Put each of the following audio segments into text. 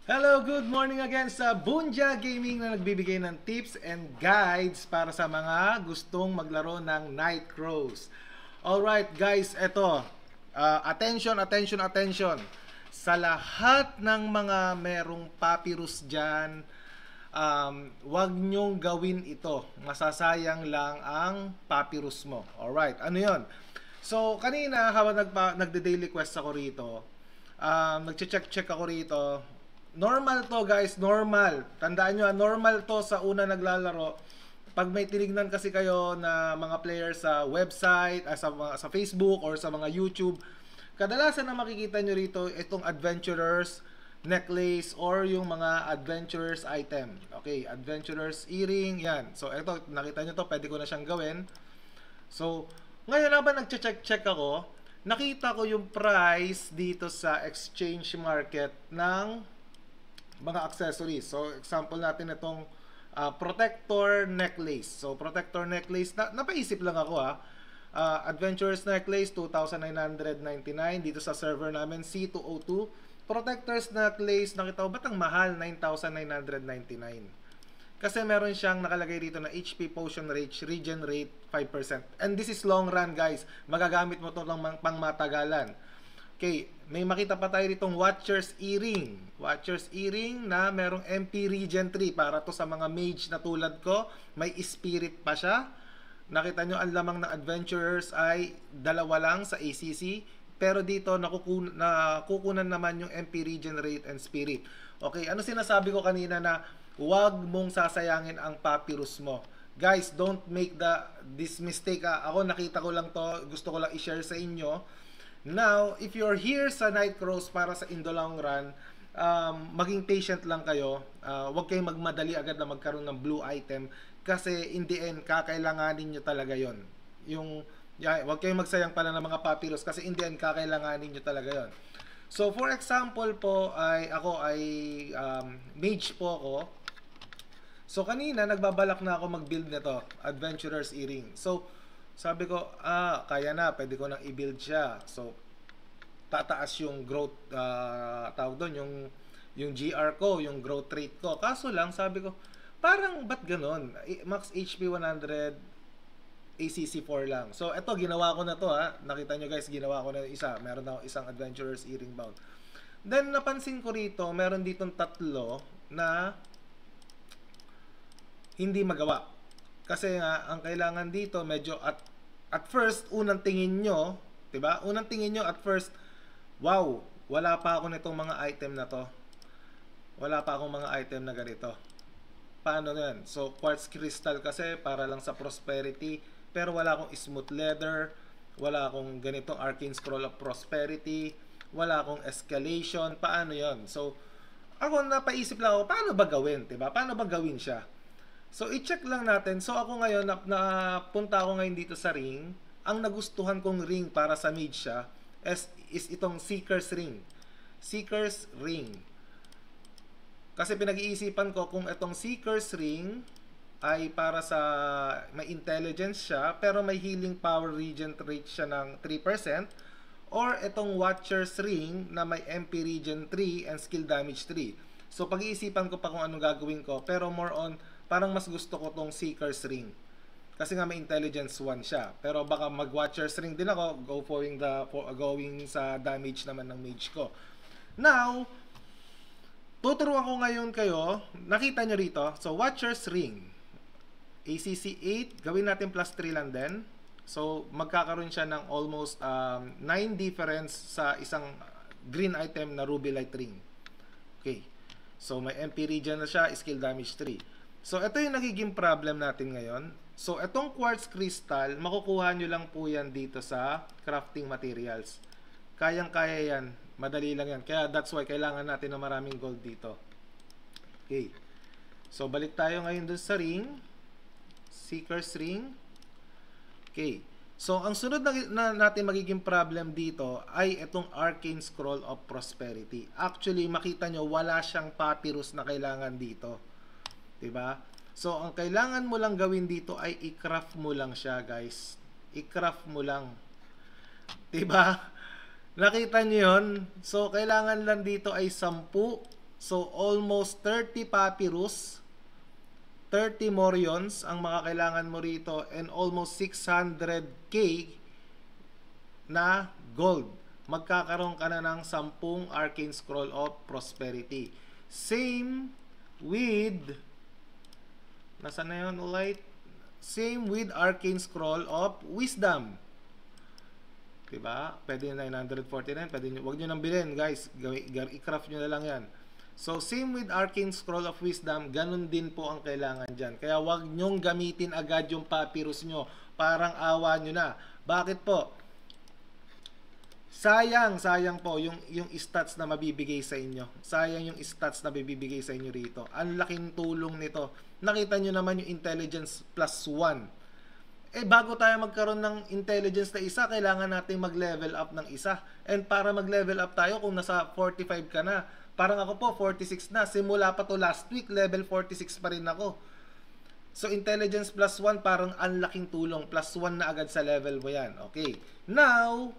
Hello, good morning again sa Bunja Gaming na nagbibigay ng tips and guides para sa mga gustong maglaro ng Night Crows. Alright guys, eto. Attention, attention, attention. Sa lahat ng mga merong papyrus dyan, wag nyong gawin ito. Masasayang lang ang papyrus mo. Alright, ano yon? So, kanina habang nagde-daily quest ako rito, nagche-check ako rito. Normal to guys, normal. Tandaan nyo, normal to sa una naglalaro. Pag may tinignan kasi kayo na mga players sa website, sa Facebook or sa mga YouTube, kadalasan na makikita nyo rito itong adventurers necklace or yung mga adventurers item. Okay, adventurers earring, yan. So ito, nakita nyo to, pwede ko na siyang gawin. So, ngayon habang nagche-check ako, nakita ko yung price dito sa exchange market ng mga accessories. So, example natin itong protector necklace. So, protector necklace, napaisip lang ako Adventurers necklace, 2,999 dito sa server namin, C202. Protectors necklace, nakita ko, ba't ang mahal? 9,999. Kasi meron siyang nakalagay dito na HP potion rate, regen rate 5%. And this is long run guys. Magagamit mo ito lang pang matagalan. Okay, may makita pa tayo ditong Watcher's Earring. Watcher's Earring na merong MP Regen 3 para to sa mga mage na tulad ko. May spirit pa siya. Nakita nyo, ang lamang ng adventurers ay dalawa lang sa ACC. Pero dito, nakukunan naman yung MP Regen Rate and Spirit. Okay, ano sinasabi ko kanina na huwag mong sasayangin ang papyrus mo. Guys, don't make this mistake. Ako, nakita ko lang to. Gusto ko lang i-share sa inyo. Now, if you're here sa Night Crows para sa in the long run, maging patient lang kayo. Huwag kayong magmadali agad na magkaroon ng blue item kasi in the end, kakailanganin nyo talaga yon. Huwag kayong magsayang pala ng mga papyrus kasi in the end, kakailanganin nyo talaga yon. So, for example po, ako ay mage po ako. So, kanina, nagbabalak na ako mag-build nito, Adventurer's Earring. So, sabi ko, kaya na, pwede ko nang i-build siya. So, tataas yung growth, tawag doon, yung GR ko, yung growth rate ko. Kaso lang, sabi ko, parang ba't ganon? Max HP 100, ACC 4 lang. So, eto, ginawa ko na to Nakita nyo guys, ginawa ko na isa. Meron na ako isang Adventurer's Earring bound. Then, napansin ko rito, meron ditong tatlo na hindi magawa. Kasi nga, ang kailangan dito, medyo at first, unang tingin nyo, diba? Unang tingin nyo at first, wow, wala pa ako nitong mga item na to. Wala pa akong mga item na ganito. Paano yan? So, quartz crystal kasi, para lang sa prosperity. Pero wala akong smooth leather. Wala akong ganitong arcane scroll of prosperity. Wala akong escalation. Paano yon? So, ako napaisip lang ako, paano ba gawin? Diba? Paano ba gawin siya? So, i-check lang natin. So, ako ngayon, napunta ako ngayon dito sa ring. Ang nagustuhan kong ring para sa mage siya is itong Seeker's Ring. Seeker's Ring. Kasi pinag-iisipan ko kung itong Seeker's Ring ay para sa may intelligence siya, pero may healing power regen rate siya ng 3%, or itong Watcher's Ring na may MP regen 3 and skill damage 3. So, pag-iisipan ko pa kung anong gagawin ko, pero more on parang mas gusto ko tong Seeker's Ring. Kasi nga may intelligence 1 siya. Pero baka mag-Watcher's Ring din ako, going sa damage naman ng mage ko. Now, tuturuan ko ngayon kayo, nakita nyo rito, so Watcher's Ring, ACC 8, gawin natin plus 3 lang din. So, magkakaroon siya ng almost 9 difference sa isang green item na Ruby Light Ring. Okay. So, may MP regen na siya, skill damage 3. So, ito yung nagiging problem natin ngayon. So, itong quartz crystal, makukuha nyo lang po yan dito sa crafting materials. Kayang-kaya yan. Madali lang yan. Kaya that's why kailangan natin ng maraming gold dito. Okay. So, balik tayo ngayon dun sa ring. Seeker's Ring. Okay. So, ang sunod na natin magiging problem dito ay itong Arcane Scroll of Prosperity. Actually, makita nyo, wala siyang papyrus na kailangan dito. Diba? So, ang kailangan mo lang gawin dito ay i-craft mo lang siya, guys. I-craft mo lang. Diba? Nakita nyo yun? So, kailangan lang dito ay 10 So, almost 30 papyrus, 30 morions ang makakailangan mo rito, and almost 600k na gold. Magkakaroon ka na ng 10 Arcane Scroll of Prosperity. Same with, nasaan na yun ulit? Same with Arcane Scroll of Wisdom. Diba? Pwede 949, pwede nyo, wag nyo nang bilhin guys, i-craft nyo na lang yan. So, same with Arcane Scroll of Wisdom, ganun din po ang kailangan dyan. Kaya wag nyong gamitin agad yung papyrus nyo. Parang awa nyo na. Bakit po? Sayang po yung stats na mabibigay sa inyo. Sayang yung stats na mabibigay sa inyo rito. Ang laking tulong nito. Nakita nyo naman yung intelligence plus 1. Bago tayo magkaroon ng intelligence na isa, kailangan natin mag-level up ng isa. And para mag-level up tayo, kung nasa 45 ka na, parang ako po, 46 na. Simula pa to last week, level 46 pa rin ako. So, intelligence plus 1, parang ang laking tulong. Plus 1 na agad sa level mo yan. Okay. Now,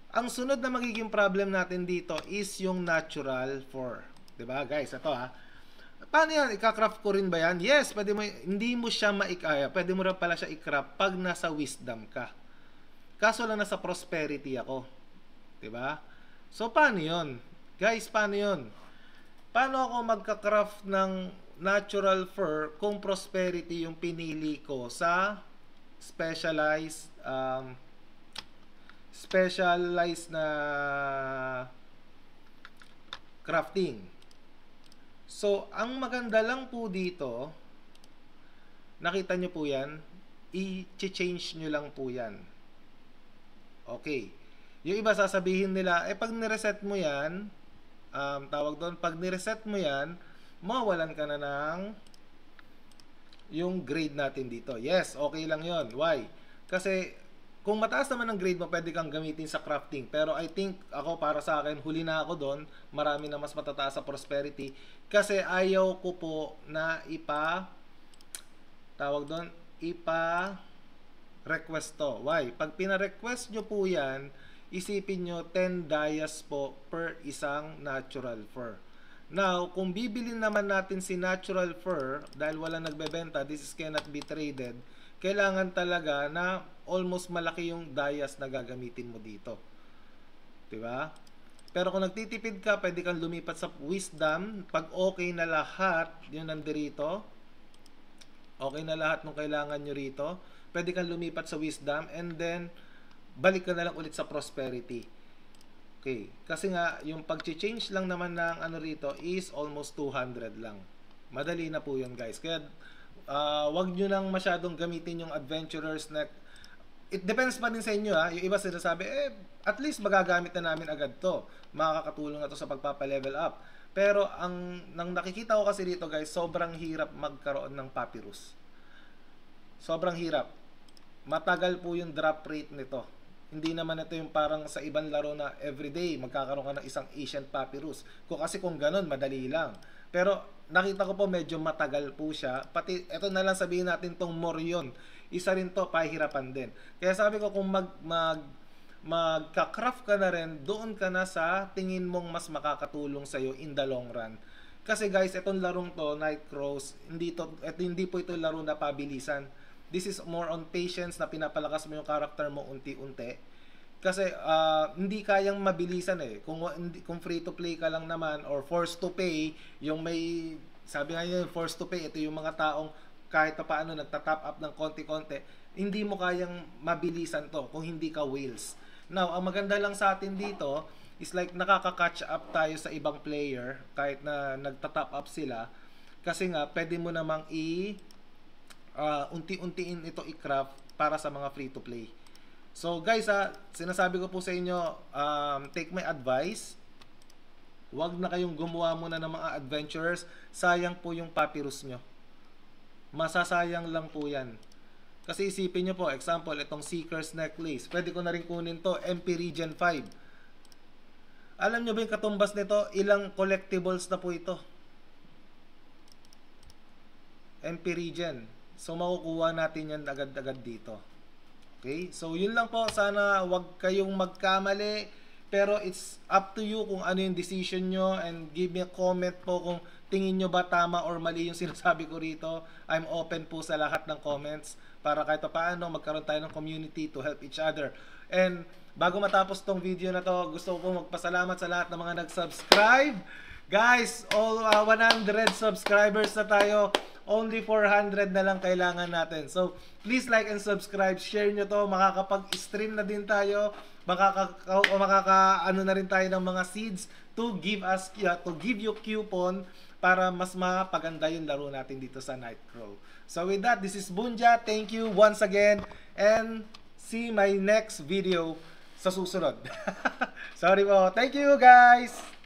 ang sunod na magiging problem natin dito is yung natural 4. Diba, guys? Ito Paano yan? Ika-craft ko rin ba yan? Yes, pwede mo, hindi mo siya maikaya. Pwede mo rin pala siya i-craft pag nasa wisdom ka. Kaso lang nasa prosperity ako. Diba? So, paano yun? Guys, paano yun? Paano ako magka-craft ng natural fur kung prosperity yung pinili ko sa specialized na crafting? So, ang maganda lang po dito, nakita nyo po yan, i-change nyo lang po yan. Okay. Yung iba sasabihin nila, pag nireset mo yan, tawag doon, pag nireset mo yan, mawalan ka na ng yung grade natin dito. Yes, okay lang yon. Why? Kasi, kung mataas naman ang grade mo, pwede kang gamitin sa crafting. Pero I think, ako para sa akin, huli na ako doon. Marami na mas matataas sa prosperity. Kasi ayaw ko po na request to. Why? Pag pina-request nyo po yan, isipin nyo 10 dias po per isang natural fur. Now, kung bibilin naman natin si natural fur, dahil wala nagbebenta, this is cannot be traded, kailangan talaga na almost malaki yung dias na gagamitin mo dito. Diba? Pero kung nagtitipid ka, pwede kang lumipat sa wisdom. Pag okay na lahat, yun nandirito. Okay na lahat ng kailangan nyo rito. Pwede kang lumipat sa wisdom and then balik ka na lang ulit sa prosperity. Okay. Kasi nga, yung pag-change lang naman ng ano rito is almost 200 lang. Madali na po yun guys. Kaya wag nyo nang masyadong gamitin yung adventurers na it depends pa din sa inyo Yung iba sinasabi, at least magagamit na namin agad to. Makakatulong na to sa pagpapa-level up. Pero nang nakikita ko kasi dito guys, sobrang hirap magkaroon ng papyrus. Sobrang hirap. Matagal po yung drop rate nito. Hindi naman ito yung parang sa ibang laro na everyday magkakaroon ka ng isang ancient papyrus. Kung ganun, madali lang. Pero nakita ko po medyo matagal po siya. Pati ito na lang sabihin natin tong Morion. Isa rin to, pahirapan din. Kaya sabi ko kung magka-craft ka na rin, doon ka na sa tingin mong mas makakatulong sa'yo in the long run. Kasi guys, itong larong to, Nightcrows, hindi po ito laro na pabilisan. This is more on patience na pinapalakas mo yung character mo unti-unti. Kasi hindi kayang mabilisan Kung free to play ka lang naman or forced to pay, yung may sabi nga yun, forced to pay, ito yung mga taong kahit pa paano nagta-top up ng konti-konti, hindi mo kayang mabilisan to kung hindi ka whales. Now, ang maganda lang sa atin dito is like nakaka-catch up tayo sa ibang player kahit na nagta-top up sila kasi nga pwede mo namang unti-untiin ito i-craft para sa mga free to play. So guys sinasabi ko po sa inyo, take my advice. Huwag na kayong gumawa muna ng mga adventurers. Sayang po yung papyrus nyo. Masasayang lang po yan. Kasi isipin nyo po, example, itong Seeker's Necklace. Pwede ko na rin kunin to, MP Regen 5. Alam nyo ba yung katumbas nito? Ilang collectibles na po ito. MP Regen. So makukuha natin yan agad-agad dito. Okay? So yun lang po. Sana wag kayong magkamali pero it's up to you kung ano yung decision nyo, and give me a comment po kung tingin nyo ba tama or mali yung sinasabi ko rito. I'm open po sa lahat ng comments para kahit pa paano magkaroon tayo ng community to help each other. And bago matapos tong video na to, gusto ko po magpasalamat sa lahat ng mga nag-subscribe. Guys, all 100 subscribers na tayo. Only 400 na lang kailangan natin. So, please like and subscribe. Share nyo to. Makakapag-stream na din tayo. Ano na rin tayo ng mga seeds to give you coupon para mas mapaganda yung laro natin dito sa Nightcrow. So, with that, this is Bunja. Thank you once again. And see my next video sa susunod. Sorry po. Thank you, guys!